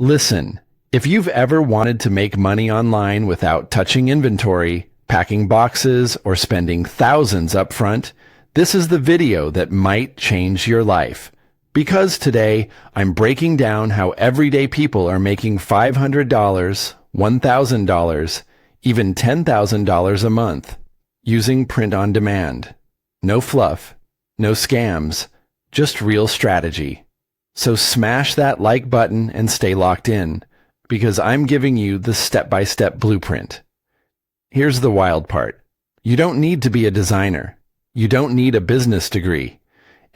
Listen, if you've ever wanted to make money online without touching inventory, packing boxes, or spending thousands up front, this is the video that might change your life. Because today, I'm breaking down how everyday people are making $500, $1,000, even $10,000 a month using print on demand. No fluff, no scams, just real strategy. So smash that like button and stay locked in, because I'm giving you the step-by-step blueprint. Here's the wild part. You don't need to be a designer. You don't need a business degree.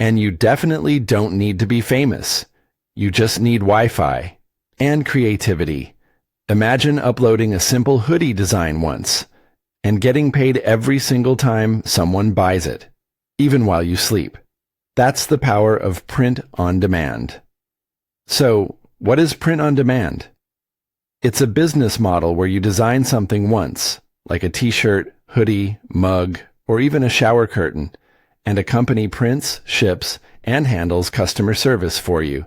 And you definitely don't need to be famous. You just need Wi-Fi and creativity. Imagine uploading a simple hoodie design once and getting paid every single time someone buys it, even while you sleep. That's the power of print on demand. So, what is print on demand? It's a business model where you design something once, like a t-shirt, hoodie, mug, or even a shower curtain, and a company prints, ships, and handles customer service for you.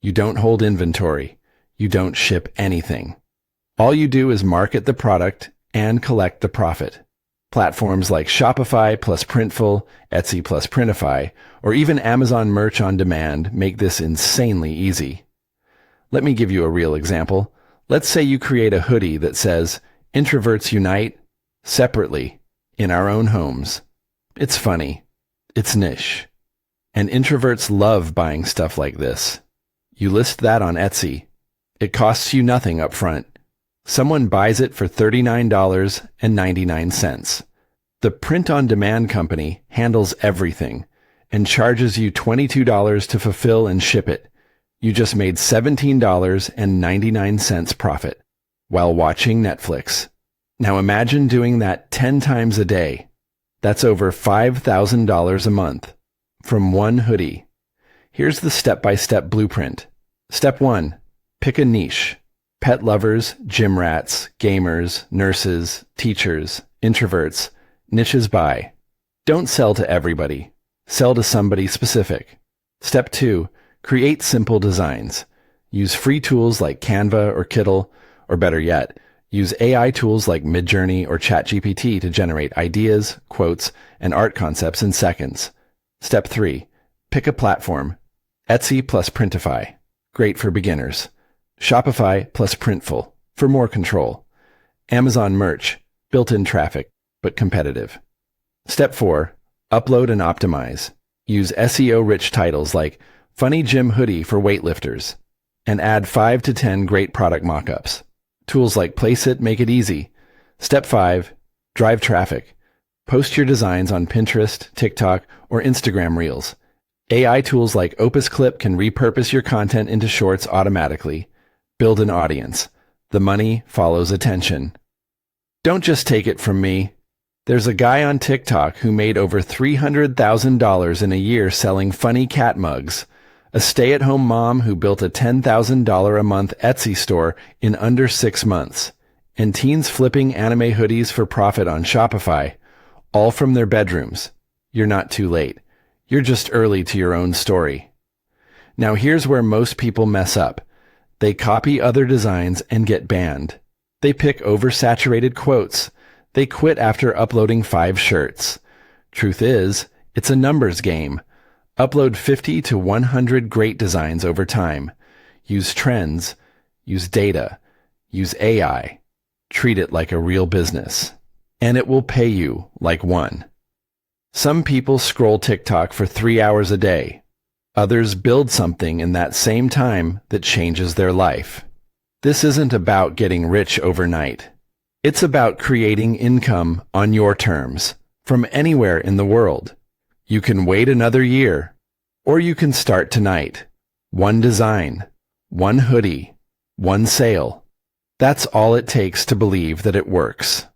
You don't hold inventory. You don't ship anything. All you do is market the product and collect the profit. Platforms like Shopify plus Printful, Etsy plus Printify, or even Amazon Merch on Demand make this insanely easy. Let me give you a real example. Let's say you create a hoodie that says, "Introverts unite separately in our own homes." It's funny. It's niche. And introverts love buying stuff like this. You list that on Etsy. It costs you nothing up front. Someone buys it for $39.99. The print-on-demand company handles everything and charges you $22 to fulfill and ship it. You just made $17.99 profit while watching Netflix. Now imagine doing that 10 times a day. That's over $5,000 a month from one hoodie. Here's the step-by-step blueprint. Step 1. Pick a niche. Pet lovers, gym rats, gamers, nurses, teachers, introverts, niches by. Don't sell to everybody. Sell to somebody specific. Step 2. Create simple designs. Use free tools like Canva or Kittl, or better yet, use AI tools like Midjourney or ChatGPT to generate ideas, quotes, and art concepts in seconds. Step 3. Pick a platform. Etsy plus Printify. Great for beginners. Shopify plus Printful for more control. Amazon Merch, built-in traffic, but competitive. Step 4. Upload and optimize. Use SEO-rich titles like "Funny Gym Hoodie for Weightlifters," and add 5 to 10 great product mockups. Tools like Placeit make it easy. Step 5. Drive traffic. Post your designs on Pinterest, TikTok, or Instagram Reels. AI tools like Opus Clip can repurpose your content into shorts automatically. Build an audience. The money follows attention. Don't just take it from me. There's a guy on TikTok who made over $300,000 in a year selling funny cat mugs. A stay-at-home mom who built a $10,000 a month Etsy store in under 6 months. And teens flipping anime hoodies for profit on Shopify, all from their bedrooms. You're not too late. You're just early to your own story. Now here's where most people mess up. They copy other designs and get banned. They pick oversaturated quotes. They quit after uploading 5 shirts. Truth is, it's a numbers game. Upload 50 to 100 great designs over time. Use trends. Use data. Use AI. Treat it like a real business. And it will pay you like one. Some people scroll TikTok for 3 hours a day. Others build something in that same time that changes their life. This isn't about getting rich overnight. It's about creating income on your terms, from anywhere in the world. You can wait another year, or you can start tonight. One design, one hoodie, one sale. That's all it takes to believe that it works.